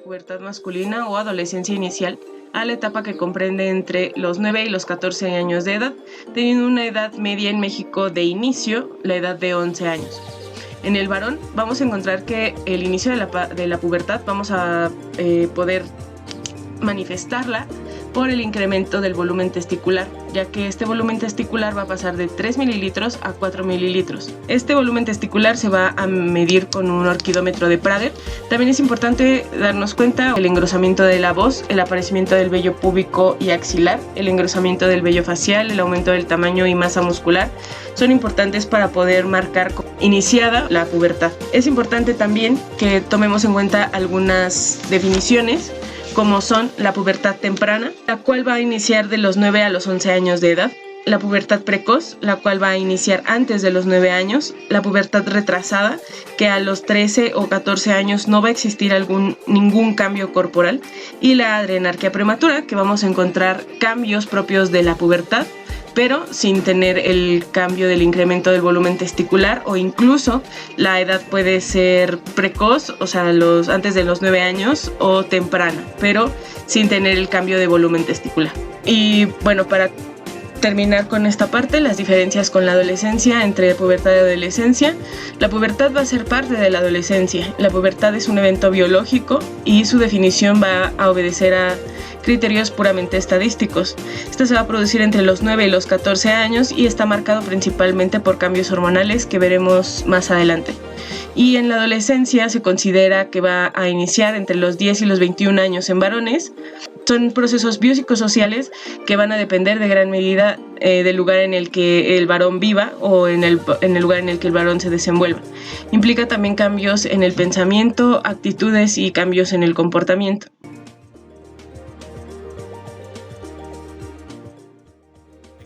pubertad masculina o adolescencia inicial a la etapa que comprende entre los 9 y los 14 años de edad, teniendo una edad media en México de inicio, la edad de 11 años. En el varón vamos a encontrar que el inicio de la pubertad vamos a poder manifestarla por el incremento del volumen testicular, ya que este volumen testicular va a pasar de 3 mililitros a 4 mililitros. Este volumen testicular se va a medir con un orquidómetro de Prader. También es importante darnos cuenta el engrosamiento de la voz, el aparecimiento del vello púbico y axilar, el engrosamiento del vello facial, el aumento del tamaño y masa muscular. Son importantes para poder marcar iniciada la pubertad. Es importante también que tomemos en cuenta algunas definiciones, como son la pubertad temprana, la cual va a iniciar de los 9 a los 11 años de edad, la pubertad precoz, la cual va a iniciar antes de los 9 años, la pubertad retrasada, que a los 13 o 14 años no va a existir ningún cambio corporal, y la adrenarquia prematura, que vamos a encontrar cambios propios de la pubertad, pero sin tener el cambio del incremento del volumen testicular, o incluso la edad puede ser precoz, o sea, antes de los 9 años, o temprana, pero sin tener el cambio de volumen testicular. Y bueno, para terminar con esta parte, las diferencias con la adolescencia, entre pubertad y adolescencia. La pubertad va a ser parte de la adolescencia. La pubertad es un evento biológico y su definición va a obedecer a criterios puramente estadísticos. Esta se va a producir entre los 9 y los 14 años y está marcado principalmente por cambios hormonales que veremos más adelante. Y en la adolescencia se considera que va a iniciar entre los 10 y los 21 años en varones. Son procesos biopsicosociales que van a depender de gran medida del lugar en el que el varón viva o en el lugar en el que el varón se desenvuelva. Implica también cambios en el pensamiento, actitudes y cambios en el comportamiento.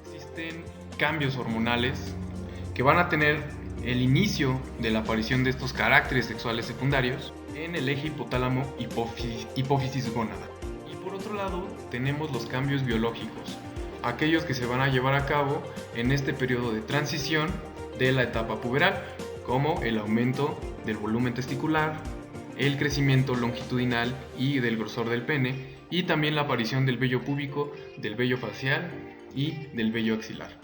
Existen cambios hormonales que van a tener el inicio de la aparición de estos caracteres sexuales secundarios en el eje hipófisis gónada. Y por otro lado, tenemos los cambios biológicos, aquellos que se van a llevar a cabo en este periodo de transición de la etapa puberal, como el aumento del volumen testicular, el crecimiento longitudinal y del grosor del pene, y también la aparición del vello púbico, del vello facial y del vello axilar.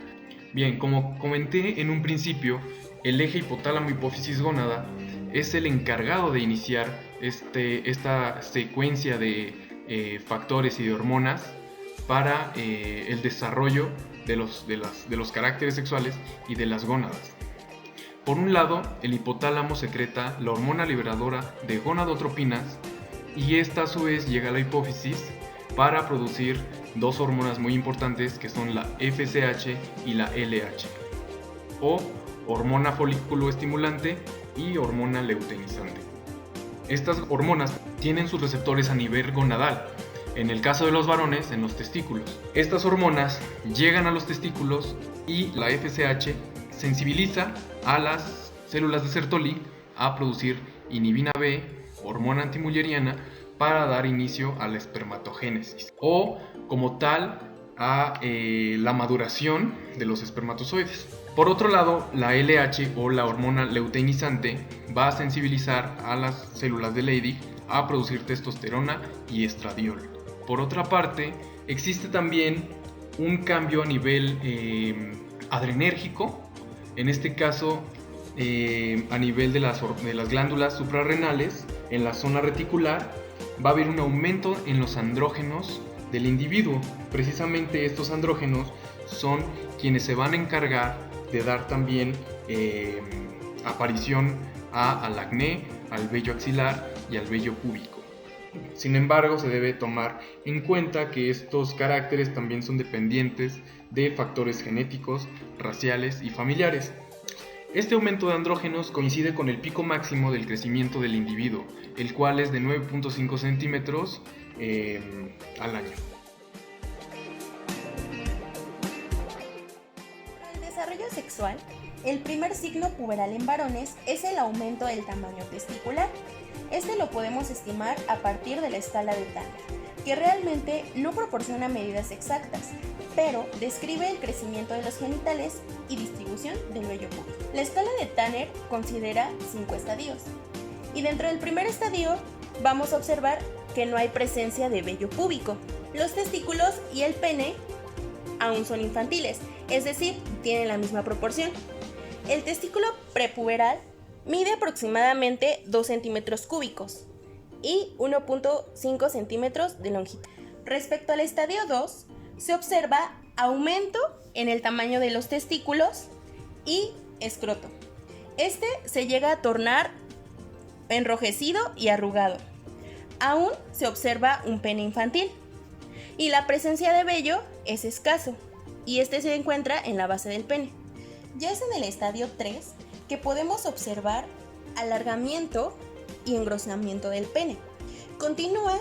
Bien, como comenté en un principio, el eje hipotálamo-hipófisis gónada es el encargado de iniciar esta secuencia de factores y de hormonas para el desarrollo de los caracteres sexuales y de las gónadas. Por un lado, el hipotálamo secreta la hormona liberadora de gonadotropinas y esta a su vez llega a la hipófisis para producir dos hormonas muy importantes que son la FSH y la LH, o hormona folículo estimulante y hormona luteinizante. Estas hormonas tienen sus receptores a nivel gonadal, en el caso de los varones en los testículos. Estas hormonas llegan a los testículos y la FSH sensibiliza a las células de Sertoli a producir inhibina B, hormona antimulleriana, para dar inicio a la espermatogénesis o como tal a la maduración de los espermatozoides. Por otro lado, la LH o la hormona luteinizante va a sensibilizar a las células de Leydig a producir testosterona y estradiol. Por otra parte, existe también un cambio a nivel adrenérgico, en este caso a nivel de las glándulas suprarrenales, en la zona reticular, va a haber un aumento en los andrógenos del individuo. Precisamente estos andrógenos son quienes se van a encargar de dar también aparición al acné, al vello axilar y al vello púbico. Sin embargo, se debe tomar en cuenta que estos caracteres también son dependientes de factores genéticos, raciales y familiares. Este aumento de andrógenos coincide con el pico máximo del crecimiento del individuo, el cual es de 9.5 centímetros al año. Para el desarrollo sexual, el primer signo puberal en varones es el aumento del tamaño testicular. Este lo podemos estimar a partir de la escala de Tanner, que realmente no proporciona medidas exactas, pero describe el crecimiento de los genitales y distribución del vello púbico. La escala de Tanner considera 5 estadios, y dentro del primer estadio vamos a observar que no hay presencia de vello púbico. Los testículos y el pene aún son infantiles, es decir, tienen la misma proporción. El testículo prepuberal mide aproximadamente 2 centímetros cúbicos y 1.5 centímetros de longitud. Respecto al estadio 2, se observa aumento en el tamaño de los testículos y escroto. Este se llega a tornar enrojecido y arrugado. Aún se observa un pene infantil y la presencia de vello es escaso y este se encuentra en la base del pene. Ya es en el estadio 3 que podemos observar alargamiento y engrosamiento del pene. Continúa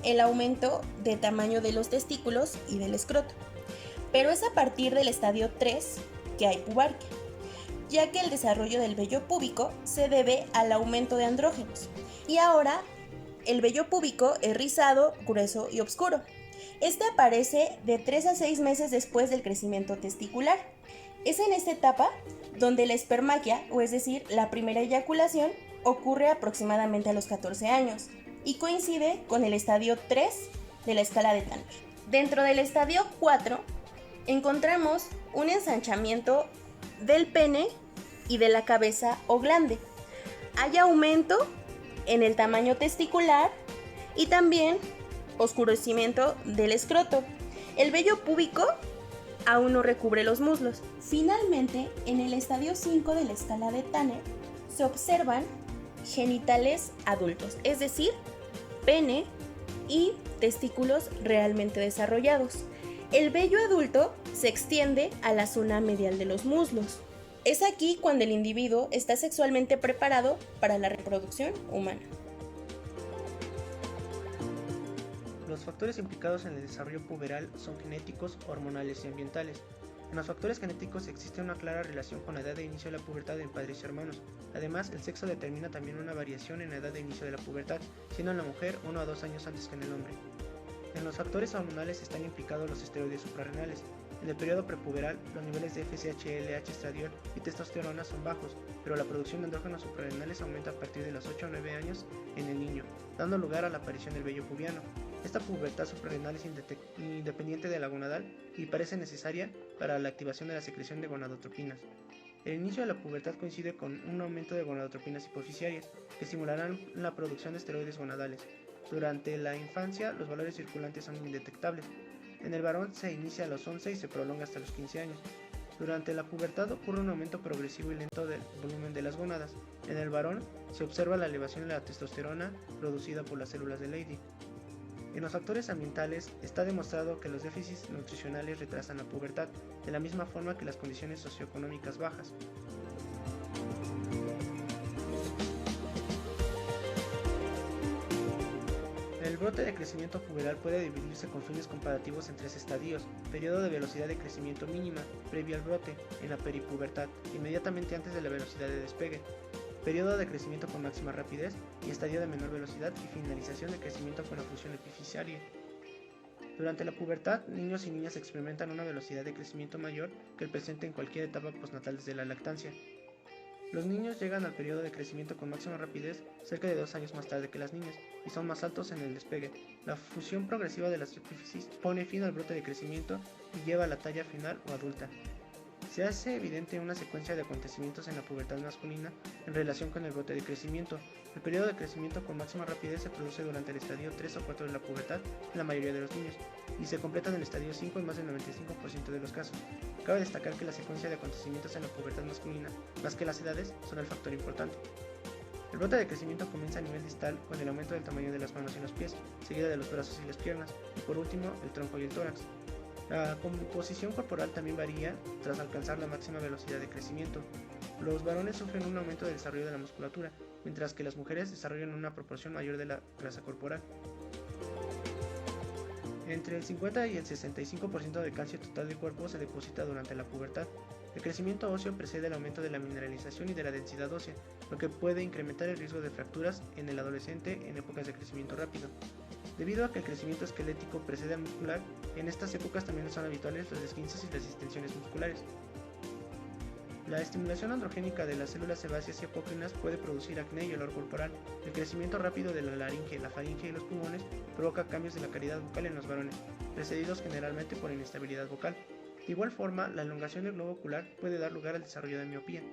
el aumento de tamaño de los testículos y del escroto, pero es a partir del estadio 3 que hay pubarquia, ya que el desarrollo del vello púbico se debe al aumento de andrógenos y ahora el vello púbico es rizado, grueso y oscuro. Este aparece de 3 a 6 meses después del crecimiento testicular. Es en esta etapa donde la espermaquia, o es decir, la primera eyaculación, ocurre aproximadamente a los 14 años y coincide con el estadio 3 de la escala de Tanner. Dentro del estadio 4 encontramos un ensanchamiento del pene y de la cabeza o glande. Hay aumento en el tamaño testicular y también oscurecimiento del escroto. El vello púbico aún no recubre los muslos. Finalmente, en el estadio 5 de la escala de Tanner se observan genitales adultos, es decir, pene y testículos realmente desarrollados. El vello adulto se extiende a la zona medial de los muslos. Es aquí cuando el individuo está sexualmente preparado para la reproducción humana. Los factores implicados en el desarrollo puberal son genéticos, hormonales y ambientales. En los factores genéticos existe una clara relación con la edad de inicio de la pubertad en padres y hermanos. Además, el sexo determina también una variación en la edad de inicio de la pubertad, siendo en la mujer 1 a 2 años antes que en el hombre. En los factores hormonales están implicados los esteroides suprarrenales. En el periodo prepuberal, los niveles de FSH, LH, estradiol y testosterona son bajos, pero la producción de andrógenos suprarrenales aumenta a partir de los 8 o 9 años en el niño, dando lugar a la aparición del vello pubiano. Esta pubertad suprarrenal es independiente de la gonadal y parece necesaria para la activación de la secreción de gonadotropinas. El inicio de la pubertad coincide con un aumento de gonadotropinas hipoficiarias, que estimularán la producción de esteroides gonadales. Durante la infancia, los valores circulantes son indetectables. En el varón se inicia a los 11 y se prolonga hasta los 15 años. Durante la pubertad ocurre un aumento progresivo y lento del volumen de las gónadas. En el varón se observa la elevación de la testosterona producida por las células de Leydig. En los factores ambientales está demostrado que los déficits nutricionales retrasan la pubertad, de la misma forma que las condiciones socioeconómicas bajas. El brote de crecimiento puberal puede dividirse con fines comparativos en 3 estadios: periodo de velocidad de crecimiento mínima, previo al brote, en la peripubertad, inmediatamente antes de la velocidad de despegue, periodo de crecimiento con máxima rapidez y estadio de menor velocidad y finalización de crecimiento con la fusión epificiaria. Durante la pubertad, niños y niñas experimentan una velocidad de crecimiento mayor que el presente en cualquier etapa postnatal desde la lactancia. Los niños llegan al periodo de crecimiento con máxima rapidez cerca de 2 años más tarde que las niñas y son más altos en el despegue. La fusión progresiva de las epífisis pone fin al brote de crecimiento y lleva a la talla final o adulta. Se hace evidente una secuencia de acontecimientos en la pubertad masculina en relación con el brote de crecimiento. El periodo de crecimiento con máxima rapidez se produce durante el estadio 3 o 4 de la pubertad en la mayoría de los niños y se completa en el estadio 5 en más del 95% de los casos. Cabe destacar que la secuencia de acontecimientos en la pubertad masculina, más que las edades, son el factor importante. El brote de crecimiento comienza a nivel distal con el aumento del tamaño de las manos y los pies, seguida de los brazos y las piernas, y por último el tronco y el tórax. La composición corporal también varía tras alcanzar la máxima velocidad de crecimiento. Los varones sufren un aumento del desarrollo de la musculatura, mientras que las mujeres desarrollan una proporción mayor de la grasa corporal. Entre el 50 y el 65% del calcio total del cuerpo se deposita durante la pubertad. El crecimiento óseo precede el aumento de la mineralización y de la densidad ósea, lo que puede incrementar el riesgo de fracturas en el adolescente en épocas de crecimiento rápido. Debido a que el crecimiento esquelético precede al muscular, en estas épocas también son habituales los esguinces y las distensiones musculares. La estimulación androgénica de las células sebáceas y apócrinas puede producir acné y olor corporal. El crecimiento rápido de la laringe, la faringe y los pulmones provoca cambios de la cavidad bucal en los varones, precedidos generalmente por inestabilidad vocal. De igual forma, la elongación del globo ocular puede dar lugar al desarrollo de miopía.